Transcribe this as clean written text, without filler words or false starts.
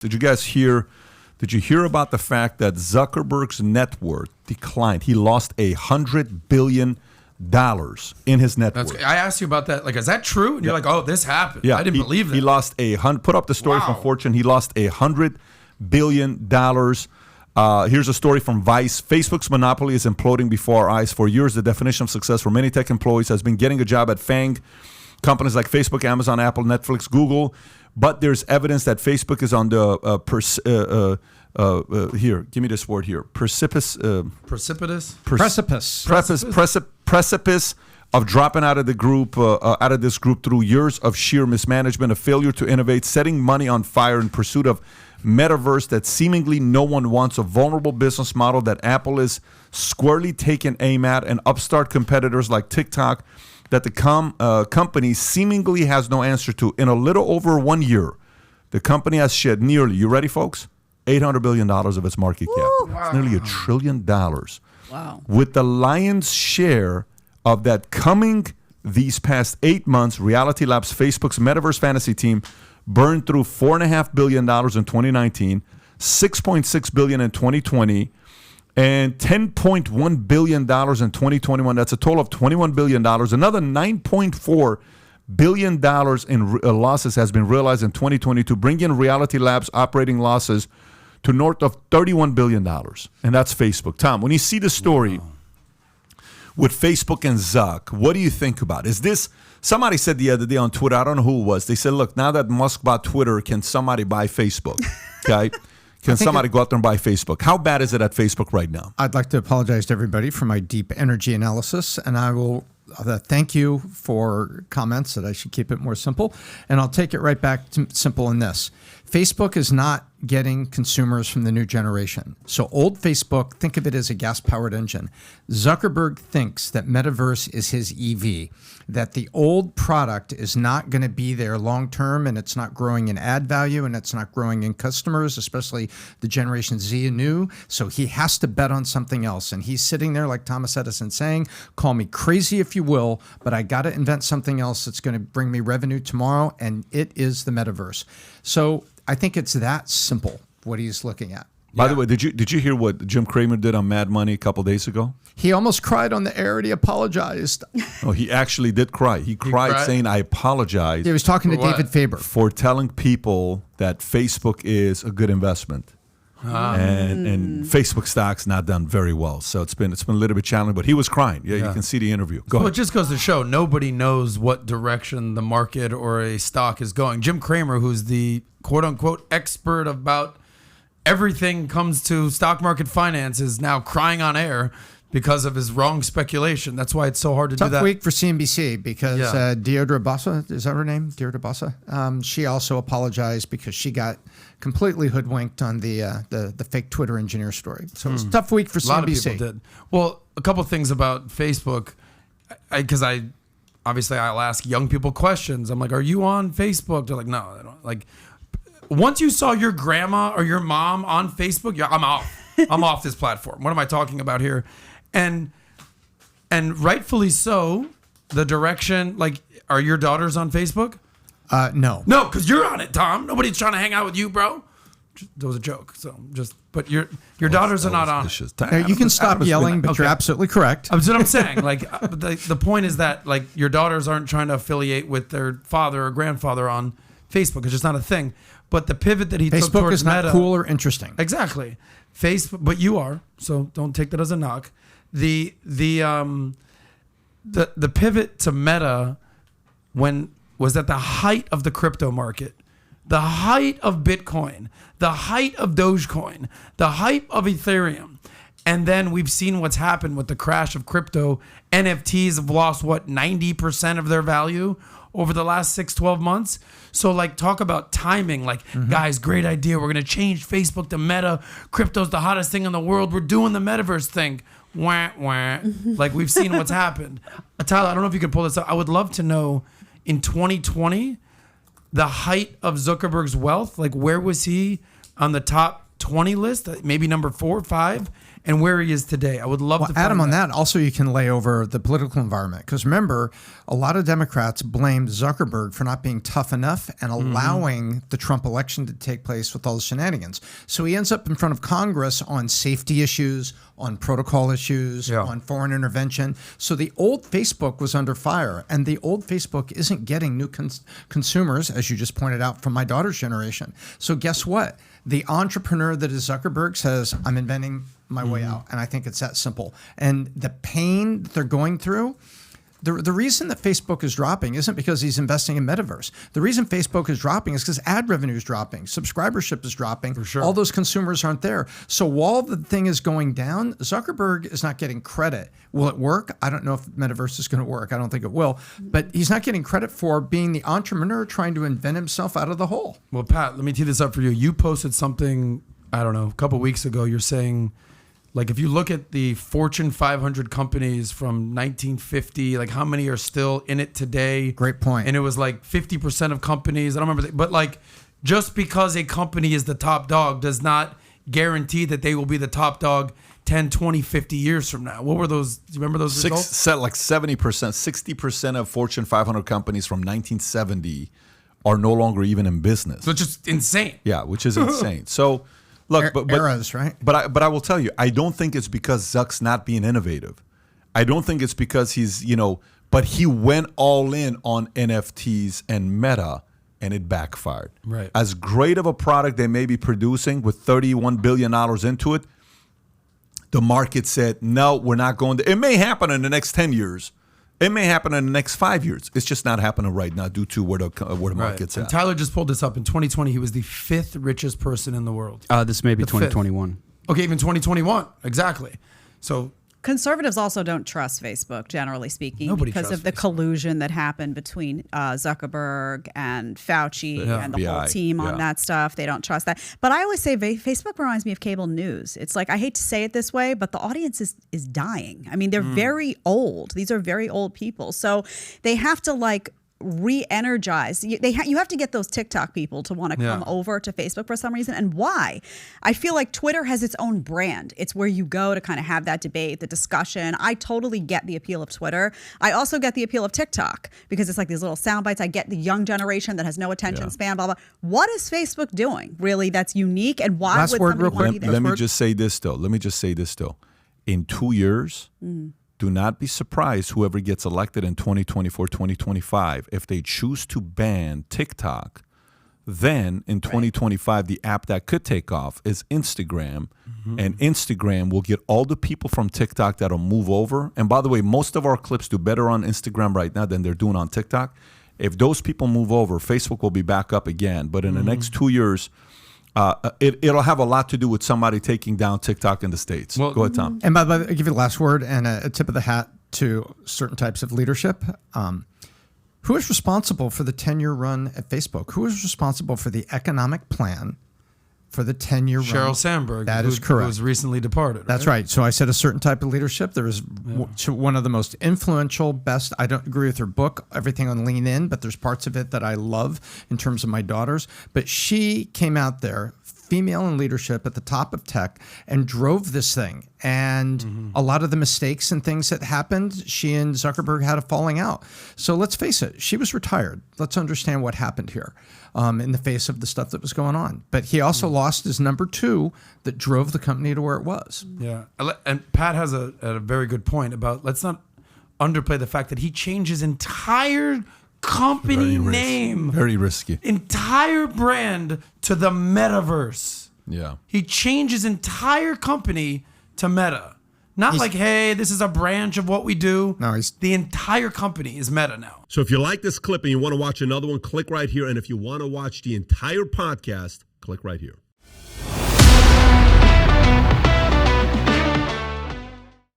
Did you hear about the fact that Zuckerberg's net worth declined? He lost $100 billion in his net worth. I asked you about that. Like, is that true? And you're like, oh, this happened. Yeah, I didn't believe that. He lost put up the story from Fortune. He lost $100 billion. Here's a story from Vice. Facebook's monopoly is imploding before our eyes. For years, the definition of success for many tech employees has been getting a job at FANG, companies like Facebook, Amazon, Apple, Netflix, Google. But there's evidence that Facebook is on the here. Give me this word here. Precipice of dropping out of the group, out of this group through years of sheer mismanagement, a failure to innovate, setting money on fire in pursuit of metaverse that seemingly no one wants, a vulnerable business model that Apple is squarely taking aim at, and upstart competitors like TikTok that the company seemingly has no answer to. In a little over 1 year, the company has shed nearly, you ready, folks? $800 billion of its market cap. Wow. It's nearly $1 trillion. Wow. With the lion's share of that coming these past 8 months, Reality Labs, Facebook's metaverse fantasy team, burned through $4.5 billion in 2019, $6.6 billion in 2020, and $10.1 billion in 2021. That's a total of $21 billion. Another $9.4 billion in losses has been realized in 2022, bringing Reality Labs operating losses to north of $31 billion. And that's Facebook. Tom, when you see the story with Facebook and Zuck, what do you think about? Is this, somebody said the other day on Twitter, I don't know who it was, they said, look, now that Musk bought Twitter, can somebody buy Facebook? Okay. Can somebody go out there and buy Facebook? How bad is it at Facebook right now? I'd like to apologize to everybody for my deep energy analysis, and I will thank you for comments that I should keep it more simple. And I'll take it right back to simple in this. Facebook is not getting consumers from the new generation. So old Facebook, think of it as a gas-powered engine. Zuckerberg thinks that metaverse is his EV, that the old product is not going to be there long-term, and it's not growing in ad value, and it's not growing in customers, especially the Generation Z and new. So he has to bet on something else. And he's sitting there like Thomas Edison saying, call me crazy if you will, but I got to invent something else that's going to bring me revenue tomorrow, and it is the metaverse. So I think it's that simple, what he's looking at. By the way, did you hear what Jim Cramer did on Mad Money a couple days ago? He almost cried on the air and he apologized. Oh, he actually did cry. He cried saying, I apologize. He was talking to David Faber. For telling people that Facebook is a good investment. And Facebook stock's not done very well. So it's been a little bit challenging, but he was crying. Yeah, you can see the interview. Go ahead. It just goes to show nobody knows what direction the market or a stock is going. Jim Cramer, who's the quote-unquote expert about everything comes to stock market finance, is now crying on air because of his wrong speculation. That's why it's so hard to do that. Tough week for CNBC because Deirdre Bossa, is that her name? Deirdre Bossa? She also apologized because she got completely hoodwinked on the fake Twitter engineer story. So it was a tough week for CNBC. A lot of people did. Well, a couple things about Facebook, because I'll ask young people questions. I'm like, are you on Facebook? They're like, no, I don't. Like, once you saw your grandma or your mom on Facebook, I'm off. I'm off this platform. What am I talking about here? And rightfully so, the direction, like, are your daughters on Facebook? No. No, because you're on it, Tom. Nobody's trying to hang out with you, bro. That was a joke. But your daughters are not on it. You can stop yelling, but you're absolutely correct. That's what I'm saying. Like, the point is that, like, your daughters aren't trying to affiliate with their father or grandfather on Facebook. It's just not a thing. But the pivot that he took towards Facebook is not Meta, cool or interesting. Exactly. Facebook, but you are, so don't take that as a knock. The pivot to Meta was at the height of the crypto market, the height of Bitcoin, the height of Dogecoin, the height of Ethereum. And then we've seen what's happened with the crash of crypto. NFTs have lost, 90% of their value over the last 6-12 months. So, like, talk about timing. Like, guys, great idea. We're going to change Facebook to Meta. Crypto's the hottest thing in the world. We're doing the metaverse thing. Wah, wah. Like, we've seen what's happened. Tyler, I don't know if you could pull this up. I would love to know, in 2020, the height of Zuckerberg's wealth. Like, where was he on the top 20 list? Maybe number 4 or 5. and where he is today. I would love to find Adam, on that, also you can lay over the political environment. Because remember, a lot of Democrats blamed Zuckerberg for not being tough enough and allowing the Trump election to take place with all the shenanigans. So he ends up in front of Congress on safety issues, on protocol issues, on foreign intervention. So the old Facebook was under fire, and the old Facebook isn't getting new consumers, as you just pointed out, from my daughter's generation. So guess what? The entrepreneur that is Zuckerberg says, I'm inventing my way out. And I think it's that simple. And the pain that they're going through, the reason that Facebook is dropping isn't because he's investing in metaverse. The reason Facebook is dropping is because ad revenue is dropping, subscribership is dropping. For sure. All those consumers aren't there. So while the thing is going down, Zuckerberg is not getting credit. Will it work? I don't know if metaverse is going to work. I don't think it will. But he's not getting credit for being the entrepreneur trying to invent himself out of the hole. Well, Pat, let me tee this up for you. You posted something, I don't know, a couple weeks ago. You're saying, like, if you look at the Fortune 500 companies from 1950, like how many are still in it today? Great point. And it was like 50% of companies. I don't remember, but like just because a company is the top dog does not guarantee that they will be the top dog 10, 20, 50 years from now. What were those? Do you remember those results? Like 70%, 60% of Fortune 500 companies from 1970 are no longer even in business. So it's just insane. Yeah, which is insane. So, look, but eras, right? But I will tell you, I don't think it's because Zuck's not being innovative. I don't think it's because he's, but he went all in on NFTs and Meta, and it backfired. Right. As great of a product they may be producing with $31 billion into it, the market said, no, we're not going to. It may happen in the next 10 years. It may happen in the next 5 years. It's just not happening right now due to where the market's at. And Tyler just pulled this up. In 2020, he was the 5th richest person in the world. This may be 2021. Okay, even 2021. Exactly. So conservatives also don't trust Facebook, generally speaking, Nobody because of the collusion that happened between Zuckerberg and Fauci and the whole team on that stuff. They don't trust that. But I always say Facebook reminds me of cable news. It's like, I hate to say it this way, but the audience is dying. I mean, they're very old. These are very old people. So they have to re-energize. You have to get those TikTok people to want to come over to Facebook for some reason. And why? I feel like Twitter has its own brand. It's where you go to kind of have that debate, the discussion. I totally get the appeal of Twitter. I also get the appeal of TikTok because it's like these little sound bites. I get the young generation that has no attention span, blah, blah. What is Facebook doing really that's unique, and why would somebody want to be there? Let me just say this though. In 2 years, do not be surprised whoever gets elected in 2024, 2025, if they choose to ban TikTok, then in 2025, the app that could take off is Instagram. And Instagram will get all the people from TikTok that'll move over. And by the way, most of our clips do better on Instagram right now than they're doing on TikTok. If those people move over, Facebook will be back up again. But in the next 2 years, it'll have a lot to do with somebody taking down TikTok in the States. Well, go ahead, Tom. And by the way, I'll give you the last word and a tip of the hat to certain types of leadership. Who is responsible for the 10-year run at Facebook? Who is responsible for the economic plan for the 10-year run? Sheryl Sandberg. That is correct. Who was recently departed. That's right. So I said a certain type of leadership. There is one of the most influential, best. I don't agree with her book, everything on Lean In, but there's parts of it that I love in terms of my daughters. But she came out there, female in leadership at the top of tech, and drove this thing. And a lot of the mistakes and things that happened, she and Zuckerberg had a falling out. So let's face it, she was retired. Let's understand what happened here in the face of the stuff that was going on. But he also lost his number 2 that drove the company to where it was. Yeah. And Pat has a very good point about, let's not underplay the fact that he changed his entire company name. Very risky. Entire brand to the metaverse. Yeah. He changed his entire company to Meta. Not like, hey, this is a branch of what we do. No, the entire company is Meta now. So if you like this clip and you want to watch another one, click right here. And if you want to watch the entire podcast, click right here.